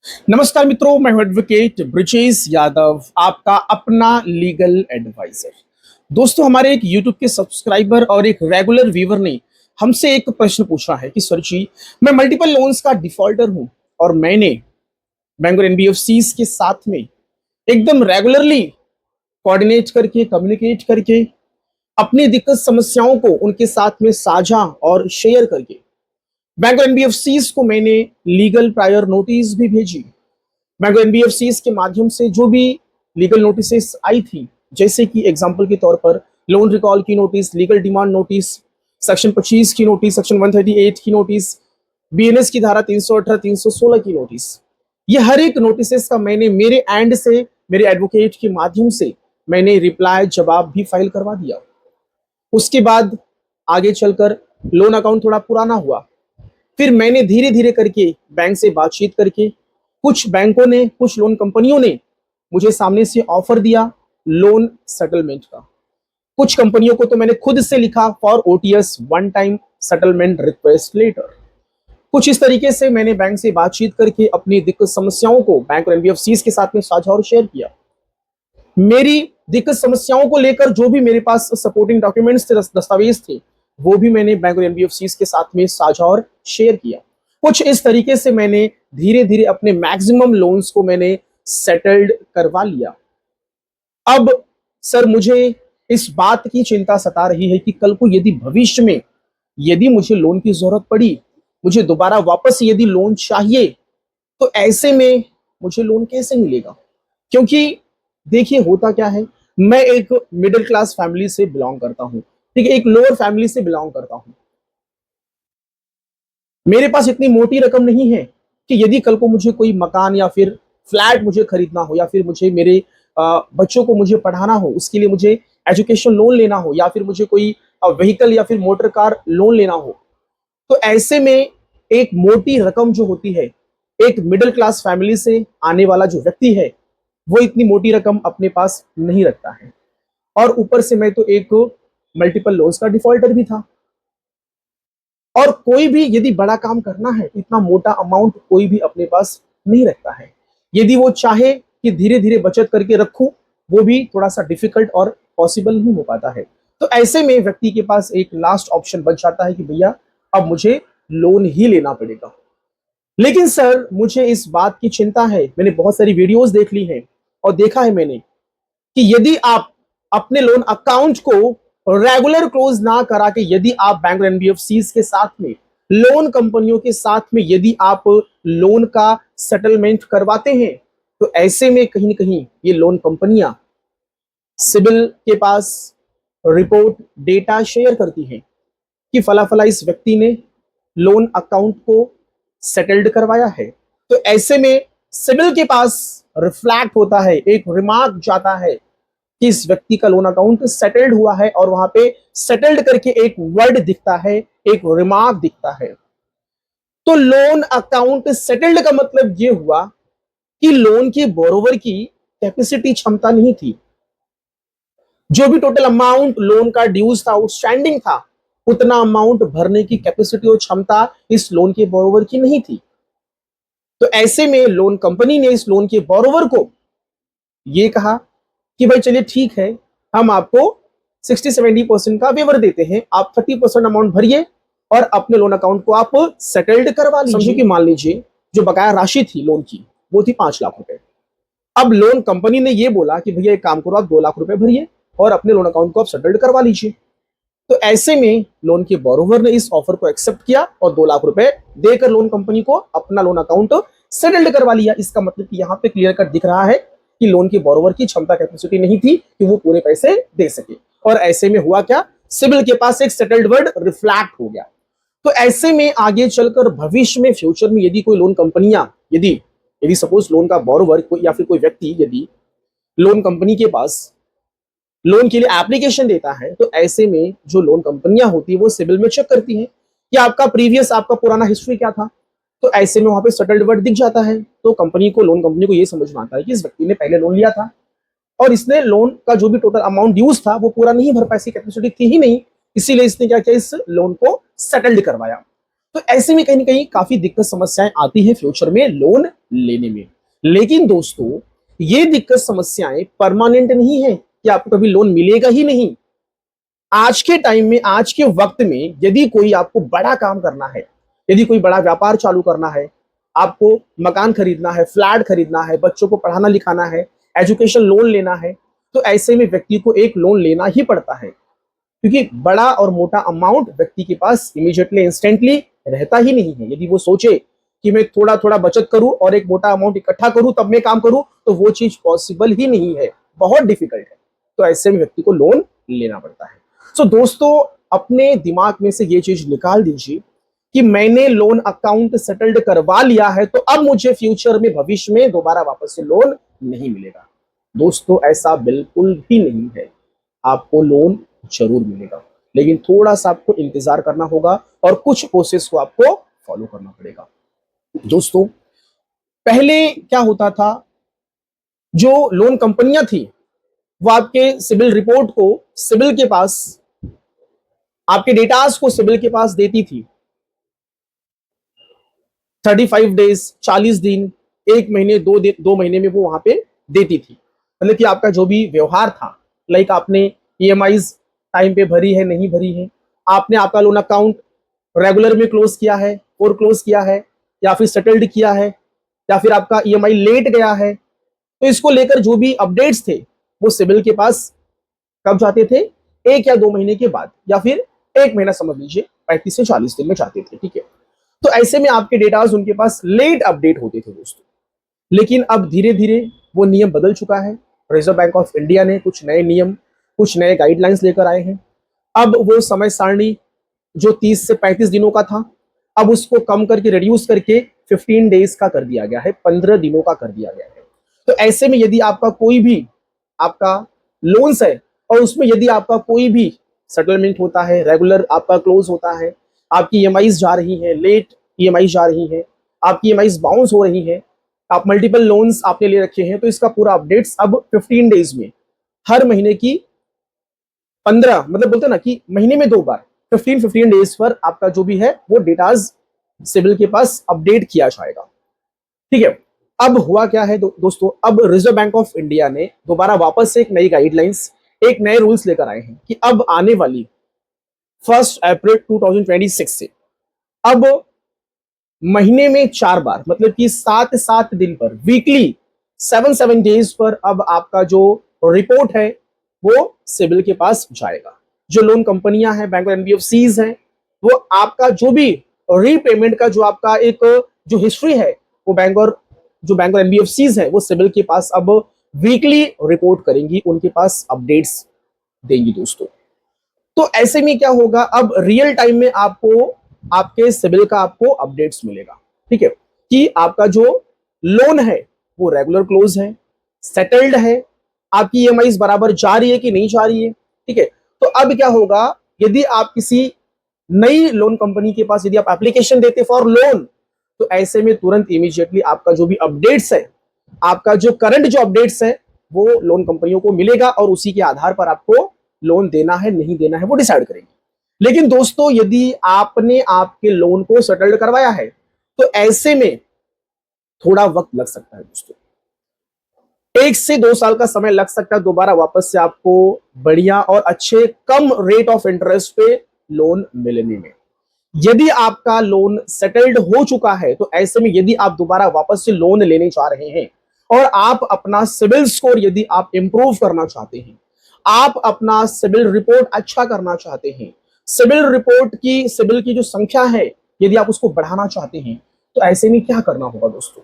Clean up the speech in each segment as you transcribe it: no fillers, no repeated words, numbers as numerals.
नमस्कार मित्रों, मैं हूं एडवोकेट ब्रिजेश यादव, आपका अपना लीगल एडवाइजर। दोस्तों, हमारे एक यूट्यूब के सब्सक्राइबर और एक रेगुलर व्यूअर ने हमसे एक प्रश्न पूछा है कि सर जी, मैं मल्टीपल लोन्स का डिफॉल्टर हूं और मैंने बैंक और एनबीएफसीज के साथ में एकदम रेगुलरली कोऑर्डिनेट करके, कम्युनिकेट करके, अपनी दिक्कत समस्याओं को उनके साथ में साझा और शेयर करके बैंक और एनबीएफसीज को मैंने लीगल प्रायर नोटिस भी भेजी। बैंक एनबीएफसीज के माध्यम से जो भी लीगल नोटिसेस आई थी, जैसे कि एग्जांपल के तौर पर लोन रिकॉल की notice, legal demand notice, section 25 की नोटिस, सेक्शन 138 की नोटिस, बीएनएस की धारा 318 316 की नोटिस, ये हर एक नोटिसेस का मैंने मेरे एंड से, मेरे एडवोकेट के माध्यम से मैंने रिप्लाई जवाब भी फाइल करवा दिया। उसके बाद आगे चलकर लोन अकाउंट थोड़ा पुराना हुआ, फिर मैंने धीरे धीरे करके बैंक से बातचीत करके कुछ बैंकों ने, कुछ लोन कंपनियों ने मुझे सामने से ऑफर दिया लोन सेटलमेंट का। कुछ कंपनियों को तो मैंने खुद से लिखा for OTS one time settlement request letter. कुछ इस तरीके से मैंने बैंक से बातचीत करके अपनी दिक्कत समस्याओं को बैंक और एनबीएफसीज के साथ में साझा और शेयर किया। मेरी दिक्कत समस्याओं को लेकर जो भी मेरे पास सपोर्टिंग डॉक्यूमेंट्स थे, दस्तावेज थे, वो भी मैंने बैंक और एनबीएफसीज के साथ में साझा और शेयर किया। कुछ इस तरीके से मैंने धीरे धीरे अपने मैक्सिमम लोन्स को मैंने सेटल्ड करवा लिया। अब सर, मुझे इस बात की चिंता सता रही है कि कल को यदि भविष्य में यदि मुझे लोन की जरूरत पड़ी, मुझे दोबारा वापस यदि लोन चाहिए, तो ऐसे में मुझे लोन कैसे मिलेगा? क्योंकि देखिए, होता क्या है, मैं एक मिडिल क्लास फैमिली से बिलोंग करता हूं, ठीक है, एक लोअर फैमिली से बिलोंग करता हूं। मेरे पास इतनी मोटी रकम नहीं है कि यदि कल को मुझे कोई मकान या फिर फ्लैट मुझे खरीदना हो, या फिर मुझे मेरे बच्चों को मुझे पढ़ाना हो, उसके लिए मुझे एजुकेशन लोन लेना हो, या फिर मुझे कोई व्हीकल या फिर मोटर कार लोन लेना हो, तो ऐसे में एक मोटी रकम जो होती है, एक मिडिल क्लास फैमिली से आने वाला जो व्यक्ति है, वो इतनी मोटी रकम अपने पास नहीं रखता है। और ऊपर से मैं तो एक मल्टीपल लोन्स का डिफॉल्टर भी था। और कोई भी यदि बड़ा काम करना है, इतना मोटा अमाउंट कोई भी अपने पास नहीं रखता है। यदि वो चाहे कि धीरे धीरे बचत करके रखूं, वो भी थोड़ा सा डिफिकल्ट और पॉसिबल नहीं हो पाता है। तो ऐसे में व्यक्ति के पास एक लास्ट ऑप्शन बच जाता है कि भैया, अब मुझे लोन ही लेना पड़ेगा। लेकिन सर, मुझे इस बात की चिंता है, मैंने बहुत सारी वीडियोस देख ली हैं और देखा है मैंने कि यदि आप अपने लोन अकाउंट को रेगुलर क्लोज ना करा के यदि आप बैंक और एनबीएफसीज के साथ में, लोन कंपनियों के साथ में यदि आप लोन का सेटलमेंट करवाते हैं, तो ऐसे में कहीं ना कहीं ये लोन कंपनियां सिबिल के पास रिपोर्ट डेटा शेयर करती हैं कि फला फला इस व्यक्ति ने लोन अकाउंट को सेटल्ड करवाया है। तो ऐसे में सिबिल के पास रिफ्लैक्ट होता है, एक रिमार्क जाता है कि इस व्यक्ति का लोन अकाउंट सेटल्ड हुआ है, और वहां पे सेटल्ड करके एक वर्ड दिखता है, एक रिमार्क दिखता है। तो लोन अकाउंट सेटल्ड का मतलब यह हुआ कि लोन के बोरोवर की कैपेसिटी, क्षमता नहीं थी। जो भी टोटल अमाउंट लोन का ड्यूज था, आउटस्टैंडिंग था, उतना अमाउंट भरने की कैपेसिटी और क्षमता इस लोन के बोरोवर की नहीं थी। तो ऐसे में लोन कंपनी ने इस लोन के बोरोवर को यह कहा कि भाई चलिए ठीक है, हम आपको 60-70% का वेवर देते हैं, आप 30% अमाउंट भरिए और अपने लोन अकाउंट को आप सेटल्ड करवा लीजिए। समझो कि मान लीजिए जो बकाया राशि थी लोन की, वो थी 5 लाख रुपए। अब लोन कंपनी ने ये बोला कि भैया एक काम करो, आप 2 लाख रुपए भरिए और अपने लोन अकाउंट को आप सेटल्ड करवा लीजिए। तो ऐसे में लोन के बोरोवर ने इस ऑफर को एक्सेप्ट किया और 2 लाख रुपए देकर लोन कंपनी को अपना लोन अकाउंट सेटल्ड करवा लिया। इसका मतलब कि यहां पे क्लियर कट दिख रहा है कि लोन के बोरोवर की क्षमता, कैपेसिटी नहीं थी कि वो पूरे पैसे दे सके। और ऐसे में हुआ क्या, सिबिल के पास एक सेटल्ड वर्ड रिफ्लैक्ट हो गया। तो ऐसे में आगे चलकर भविष्य में, फ्यूचर में यदि कोई लोन कंपनियां, यदि यदि सपोज लोन का बोरोवर या फिर कोई व्यक्ति यदि लोन कंपनी के पास लोन के लिए एप्लीकेशन देता है, तो ऐसे में जो लोन कंपनियां होती है वो सिबिल में चेक करती हैं कि आपका प्रीवियस, आपका पुराना हिस्ट्री क्या था। तो ऐसे में वहां पे सेटल्ड वर्ड दिख जाता है। तो कंपनी को, लोन कंपनी को ये समझ में आता है कि इस व्यक्ति ने पहले लोन लिया था और इसने लोन का जो भी टोटल अमाउंट ड्यूज था वो पूरा नहीं भर पाया, कैपेसिटी थी ही नहीं, इसीलिए इसने क्या किया, इस लोन को सेटल्ड करवाया। तो ऐसे में कहीं ना कहीं काफी दिक्कत समस्याएं आती है फ्यूचर में लोन लेने में। लेकिन दोस्तों, ये दिक्कत समस्याएं परमानेंट नहीं है कि आपको कभी लोन मिलेगा ही नहीं। आज के टाइम में, आज के वक्त में, यदि कोई आपको बड़ा काम करना है, यदि कोई बड़ा व्यापार चालू करना है, आपको मकान खरीदना है, फ्लैट खरीदना है, बच्चों को पढ़ाना लिखाना है, एजुकेशन लोन लेना है, तो ऐसे में व्यक्ति को एक लोन लेना ही पड़ता है, क्योंकि बड़ा और मोटा अमाउंट व्यक्ति के पास इमीडिएटली इंस्टेंटली रहता ही नहीं है। यदि वो सोचे कि मैं थोड़ा थोड़ा बचत करूं और एक मोटा अमाउंट इकट्ठा करूं तब मैं काम करूं, तो वो चीज पॉसिबल ही नहीं है, बहुत डिफिकल्ट है। तो ऐसे में व्यक्ति को लोन लेना पड़ता है। सो दोस्तों, अपने दिमाग में से ये चीज निकाल दीजिए कि मैंने लोन अकाउंट सेटल्ड करवा लिया है, तो अब मुझे फ्यूचर में, भविष्य में दोबारा वापस से लोन नहीं मिलेगा। दोस्तों, ऐसा बिल्कुल भी नहीं है। आपको लोन जरूर मिलेगा, लेकिन थोड़ा सा आपको इंतजार करना होगा और कुछ प्रोसेस को आपको फॉलो करना पड़ेगा। दोस्तों, पहले क्या होता था, जो लोन कंपनियां थी वो आपके सिबिल रिपोर्ट को सिबिल के पास, आपके डेटास को सिबिल के पास देती थी। 35 डेज, 40 दिन, 1 महीने, 2 महीने में वो वहां पे देती थी। मतलब कि आपका जो भी व्यवहार था, लाइक आपने ईएमआईज टाइम पे भरी है, नहीं भरी है, आपने आपका लोन अकाउंट रेगुलर में क्लोज किया है, और क्लोज किया है, या फिर सेटल्ड किया है, या फिर आपका ईएमआई लेट गया है, तो इसको लेकर जो भी अपडेट्स थे वो सिबिल के पास कब जाते थे? 1 या 2 महीने के बाद, या फिर 1 महीना समझ लीजिए, 35 से 40 दिन में जाते थे। ठीक है, तो ऐसे में आपके डेटाज उनके पास लेट अपडेट होते थे दोस्तों। लेकिन अब धीरे धीरे वो नियम बदल चुका है। रिजर्व बैंक ऑफ इंडिया ने कुछ नए नियम, कुछ नए गाइडलाइंस लेकर आए हैं। अब वो समय सारणी जो 30 से 35 दिनों का था, अब उसको कम करके, रिड्यूस करके 15 डेज का कर दिया गया है, 15 दिनों का कर दिया गया है। तो ऐसे में यदि आपका कोई भी आपका लोन्स है और उसमें यदि आपका कोई भी सेटलमेंट होता है, रेगुलर आपका क्लोज होता है, आपकी ईएमआईज जा रही हैं, लेट ईएमआई जा रही हैं, आपकी ईएमआईज बाउंस हो रही हैं, आप मल्टीपल लोन्स आपने ले रखे हैं, तो इसका पूरा अपडेट्स अब 15 डेज में, हर महीने की 15, मतलब बोलते ना कि महीने में 2 बार, 15 डेज पर आपका जो भी है वो डेटाज सिबिल के पास अपडेट किया जाएगा। ठीक है, अब हुआ क्या है दोस्तों, अब रिजर्व बैंक ऑफ इंडिया ने दोबारा वापस से एक नई गाइडलाइंस, एक नए रूल्स लेकर आए हैं कि अब आने वाली 1 अप्रैल 2026 से अब महीने में 4 बार, मतलब कि 7 दिन पर, वीकली 7 डेज पर अब आपका जो रिपोर्ट है वो सिबिल के पास जाएगा। जो लोन कंपनियां हैं, बैंक और एनबीएफसीज हैं, वो आपका जो भी रीपेमेंट का जो आपका एक जो हिस्ट्री है, वो बैंक और एनबीएफसीज है वो सिबिल के पास अब वीकली रिपोर्ट करेंगी, उनके पास अपडेट्स देंगी दोस्तों। तो ऐसे में क्या होगा, अब रियल टाइम में आपको आपके सिबिल का आपको अपडेट्स मिलेगा। ठीक है, कि आपका जो लोन है वो रेगुलर क्लोज है, सेटल्ड है, आपकी ईएमआईज बराबर जा रही है कि नहीं जा रही है। ठीक है, तो अब क्या होगा, यदि आप किसी नई लोन कंपनी के पास यदि आप एप्लीकेशन देते फॉर लोन, तो ऐसे में तुरंत इमीडिएटली आपका जो भी अपडेट्स है, आपका जो करंट जो अपडेट्स है वो लोन कंपनियों को मिलेगा, और उसी के आधार पर आपको लोन देना है नहीं देना है वो डिसाइड करेंगे। लेकिन दोस्तों, यदि आपने आपके लोन को सेटल्ड करवाया है, तो ऐसे में थोड़ा वक्त लग सकता है दोस्तों, 1 से 2 साल का समय लग सकता है दोबारा वापस से आपको बढ़िया और अच्छे कम रेट ऑफ इंटरेस्ट पे लोन मिलने में। यदि आपका लोन सेटल्ड हो चुका है, तो ऐसे में यदि आप दोबारा वापस से लोन लेने जा रहे हैं और आप अपना सिबिल स्कोर यदि आप इंप्रूव करना चाहते हैं, आप अपना सिबिल रिपोर्ट अच्छा करना चाहते हैं, सिबिल की जो संख्या है यदि आप उसको बढ़ाना चाहते हैं, तो ऐसे में क्या करना होगा दोस्तों?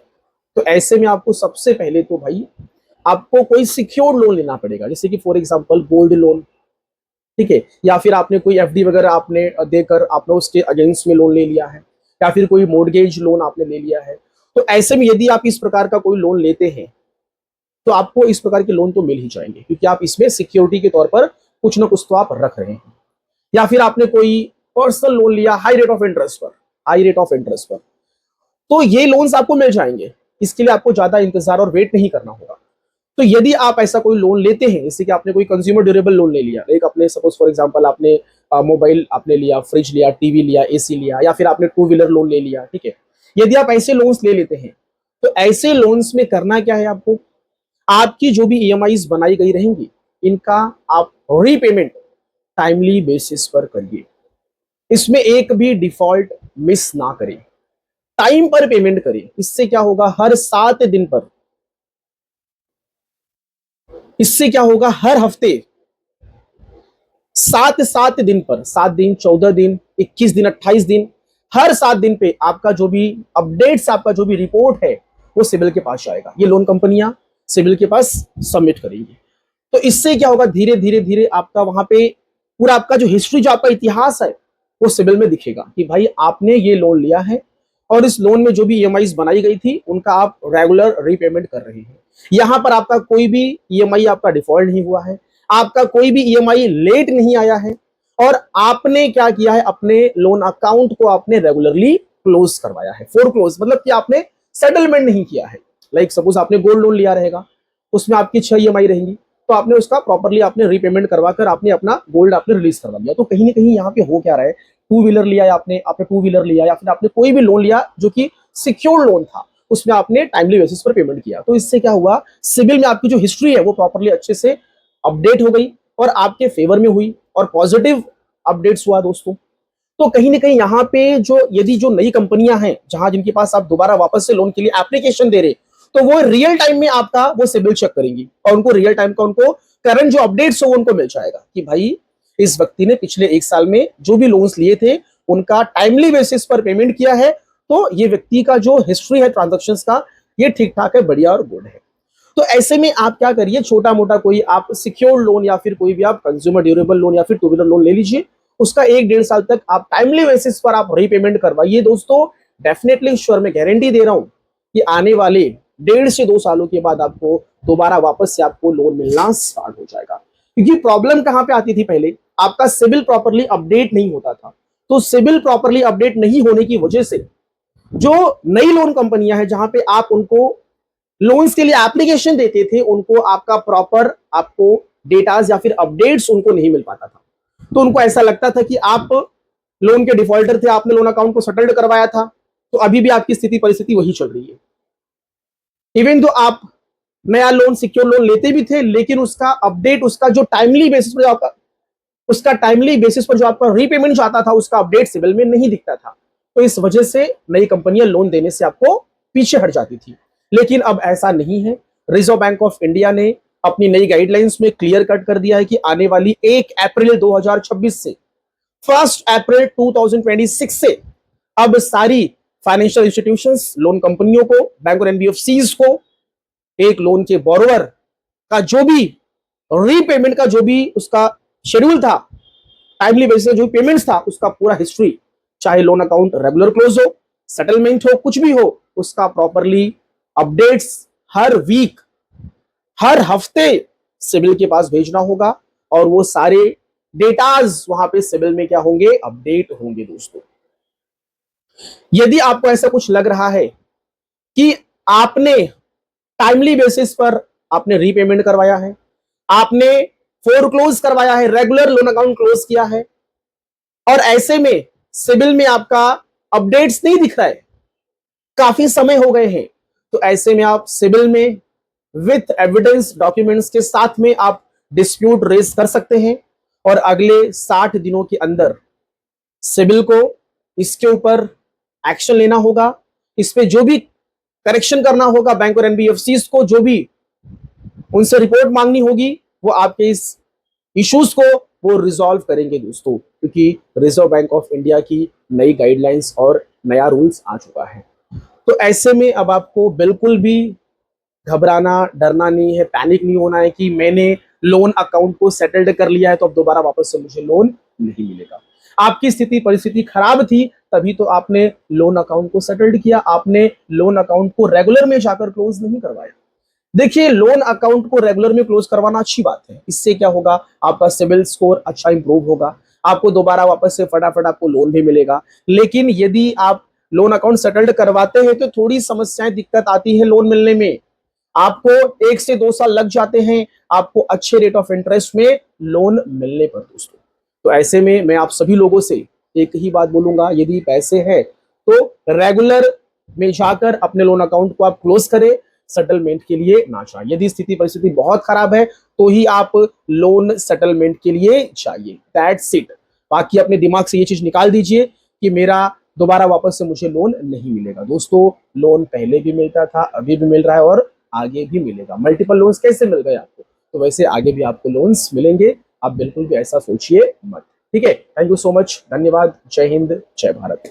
तो ऐसे में आपको सबसे पहले तो भाई आपको कोई सिक्योर लोन लेना पड़ेगा, जैसे कि फॉर एग्जांपल गोल्ड लोन। ठीक है, या फिर आपने कोई एफडी वगैरह आपने देकर आपने उसके अगेंस्ट में लोन ले लिया है, या फिर कोई मोर्गेज लोन आपने ले लिया है। तो ऐसे में यदि आप इस प्रकार का कोई लोन लेते हैं, तो आपको इस प्रकार के लोन तो मिल ही जाएंगे, क्योंकि आप इसमें सिक्योरिटी के तौर पर कुछ ना कुछ तो आप रख रहे हैं। या फिर आपने कोई पर्सनल लोन लिया हाई रेट ऑफ इंटरेस्ट पर, तो ये लोन्स आपको मिल जाएंगे। इसके लिए आपको ज्यादा इंतजार और वेट नहीं करना होगा। तो यदि आप ऐसा कोई लोन लेते हैं, जैसे कि आपने कोई कंज्यूमर ड्यूरेबल लोन ले लिया, एक अपने सपोज फॉर एग्जांपल आपने मोबाइल आपने लिया, फ्रिज लिया, टीवी लिया, एसी लिया, या फिर आपने टू व्हीलर लोन ले लिया, ठीक है। यदि आप ऐसे लोन्स ले लेते हैं तो ऐसे लोन्स में करना क्या है आपको, आपकी जो भी ईएमआईज बनाई गई रहेंगी इनका आप रीपेमेंट टाइमली बेसिस पर करिए। इसमें एक भी डिफॉल्ट मिस ना करें, टाइम पर पेमेंट करें। इससे क्या होगा, हर 7 दिन पर, इससे क्या होगा, हर हफ्ते 7 दिन पर, 7 दिन, 14 दिन, 21 दिन, 28 दिन, हर 7 दिन पे आपका जो भी अपडेट्स, आपका जो भी रिपोर्ट है वो सिविल के पास जाएगा। ये लोन कंपनियां सिविल के पास सबमिट करेंगी। तो इससे क्या होगा, धीरे धीरे धीरे आपका वहां पे पूरा आपका जो हिस्ट्री, जो आपका इतिहास है वो सिविल में दिखेगा कि भाई आपने ये लोन लिया है और इस लोन में जो भी ईएमआईज बनाई गई थी उनका आप रेगुलर रीपेमेंट कर रहे हैं। यहां पर आपका कोई भी ईएमआई आपका डिफॉल्ट नहीं हुआ है, आपका कोई भी ईएमआई लेट नहीं आया है, और आपने क्या किया है, अपने लोन अकाउंट को आपने रेगुलरली क्लोज करवाया है। फोर क्लोज मतलब कि आपने सेटलमेंट नहीं किया है। लाइक सपोज आपने गोल्ड लोन लिया रहेगा, उसमें आपकी 6 ईएमआई रहेंगी, तो आपने उसका प्रॉपरली आपने रीपेमेंट करवाकर आपने अपना गोल्ड आपने रिलीज करवा दिया। तो कहीं ना कहीं यहाँ पे हो क्या रहा है, टू व्हीलर लिया या आपने आपने टू व्हीलर लिया या फिर आपने कोई भी लोन लिया जो कि सिक्योर्ड लोन था, उसमें आपने टाइमली बेसिस पर पेमेंट किया। तो इससे क्या हुआ, सिविल में आपकी जो हिस्ट्री है वो प्रॉपरली अच्छे से अपडेट हो गई और आपके फेवर में हुई और पॉजिटिव अपडेट्स हुआ दोस्तों। तो कहीं ना कहीं यहाँ पे जो यदि जो नई कंपनियां हैं जहां जिनके पास आप दोबारा वापस से लोन के लिए एप्लीकेशन दे रहे, तो वो रियल टाइम में आपका वो सिविल चेक करेंगी और उनको रियल टाइम का उनको करंट जो अपडेट्स हो उनको मिल जाएगा कि भाई इस व्यक्ति ने पिछले 1 साल में जो भी लोन्स लिए थे उनका टाइमली बेसिस पर पेमेंट किया है, तो ये व्यक्ति का जो हिस्ट्री है ट्रांजेक्शन्स का ये ठीक ठाक है, बढ़िया और गुड है। तो ऐसे में आप क्या करिए, छोटा मोटा कोई आप सिक्योर्ड लोन या फिर कोई भी आप कंज्यूमर ड्यूरेबल लोन या फिर टू व्हीलर लोन ले लीजिए, उसका 1-1.5 साल तक आप टाइमली बेसिस पर आप रीपेमेंट करवाइए दोस्तों। डेफिनेटली श्योर, मैं गारंटी दे रहा हूं कि आने वाले 1.5 से 2 सालों के बाद आपको दोबारा वापस से आपको लोन मिलना स्टार्ट हो जाएगा। क्योंकि प्रॉब्लम कहां पे आती थी, पहले आपका सिविल प्रॉपरली अपडेट नहीं होता था। तो सिविल प्रॉपरली अपडेट नहीं होने की वजह से जो नई लोन कंपनियां हैं जहां पे आप उनको लोन्स के लिए एप्लीकेशन देते थे, उनको आपका प्रॉपर आपको डेटाज या फिर अपडेट्स उनको नहीं मिल पाता था। तो उनको ऐसा लगता था कि आप लोन के डिफॉल्टर थे, आपने लोन अकाउंट को सेटल्ड करवाया था, तो अभी भी आपकी स्थिति परिस्थिति वही चल रही है। इवन तो आप नया लोन सिक्योर लोन लेते भी थे, लेकिन उसका अपडेट, उसका जो टाइमली बेसिस पर आपका उसका टाइमली बेसिस पर जो आपका रीपेमेंट जो आता था उसका अपडेट सिविल में नहीं दिखता था। तो इस वजह से नई कंपनियां लोन देने से आपको पीछे हट जाती थी। लेकिन अब ऐसा नहीं है। रिजर्व बैंक ऑफ इंडिया ने अपनी नई गाइडलाइंस में क्लियर कट कर दिया है कि आने वाली 1 अप्रैल 2026 से 1 अप्रैल 2026 से अब सारी फाइनेंशियल इंस्टीट्यूशंस, लोन कंपनियों को, बैंक और एनबीएफसीज को एक लोन के बोरोवर का जो भी रीपेमेंट का जो भी उसका शेड्यूल था, टाइमली बेसिस जो पेमेंट्स था, उसका पूरा हिस्ट्री, चाहे लोन अकाउंट रेगुलर क्लोज हो, सेटलमेंट हो, कुछ भी हो, उसका प्रॉपरली अपडेट्स हर वीक, हर हफ्ते सिविल के पास भेजना होगा और वो सारे डेटाज वहां पे सिविल में क्या होंगे, अपडेट होंगे दोस्तों। यदि आपको ऐसा कुछ लग रहा है कि आपने टाइमली बेसिस पर आपने रीपेमेंट करवाया है, आपने फोर क्लोज करवाया है, रेगुलर लोन अकाउंट क्लोज किया है और ऐसे में सिविल में आपका अपडेट्स नहीं दिख रहा है, काफी समय हो गए हैं, तो ऐसे में आप सिविल में विथ एविडेंस डॉक्यूमेंट्स के साथ में आप डिस्प्यूट रेज कर सकते हैं और अगले 60 दिनों के अंदर सिविल को इसके ऊपर एक्शन लेना होगा। इस पे जो भी करेक्शन करना होगा, बैंक और एनबीएफसीज को जो भी उनसे रिपोर्ट मांगनी होगी, वो आपके इस इश्यूज को वो रिजॉल्व करेंगे दोस्तों, क्योंकि रिजर्व बैंक ऑफ इंडिया की नई गाइडलाइंस और नया रूल्स आ चुका है। तो ऐसे में अब आपको बिल्कुल भी घबराना, डरना नहीं है, पैनिक नहीं होना है कि मैंने लोन अकाउंट को सेटल्ड कर लिया है तो अब दोबारा वापस से मुझे लोन नहीं मिलेगा। आपकी स्थिति परिस्थिति खराब थी, तभी तो आपने लोन अकाउंट को सेटल्ड किया, आपने लोन अकाउंट को रेगुलर में जाकर क्लोज नहीं करवाया। देखिए, लोन अकाउंट को रेगुलर में क्लोज करवाना अच्छी बात है। इससे क्या होगा, आपका सिविल स्कोर अच्छा इंप्रूव होगा, आपको दोबारा वापस से फटाफट आपको लोन भी मिलेगा। लेकिन यदि आप लोन अकाउंट सेटल्ड करवाते हैं तो थोड़ी समस्याएं, दिक्कत आती है लोन मिलने में। आपको 1 से 2 साल लग जाते हैं आपको अच्छे रेट ऑफ इंटरेस्ट में लोन मिलने पर दोस्तों। तो ऐसे में मैं आप सभी लोगों से एक ही बात बोलूंगा, यदि पैसे हैं तो रेगुलर में जाकर अपने लोन अकाउंट को आप क्लोज करें, सेटलमेंट के लिए ना जाए। यदि स्थिति परिस्थिति बहुत खराब है तो ही आप लोन सेटलमेंट के लिए चाहिए, दैट्स इट। बाकी अपने दिमाग से ये चीज निकाल दीजिए कि मेरा दोबारा वापस से मुझे लोन नहीं मिलेगा। दोस्तों, लोन पहले भी मिलता था, अभी भी मिल रहा है और आगे भी मिलेगा। मल्टीपल लोन्स कैसे मिल गए आपको, तो वैसे आगे भी आपको लोन्स मिलेंगे। आप बिल्कुल भी ऐसा सोचिए मत। ठीक है, थैंक यू सो मच, धन्यवाद, जय हिंद, जय भारत।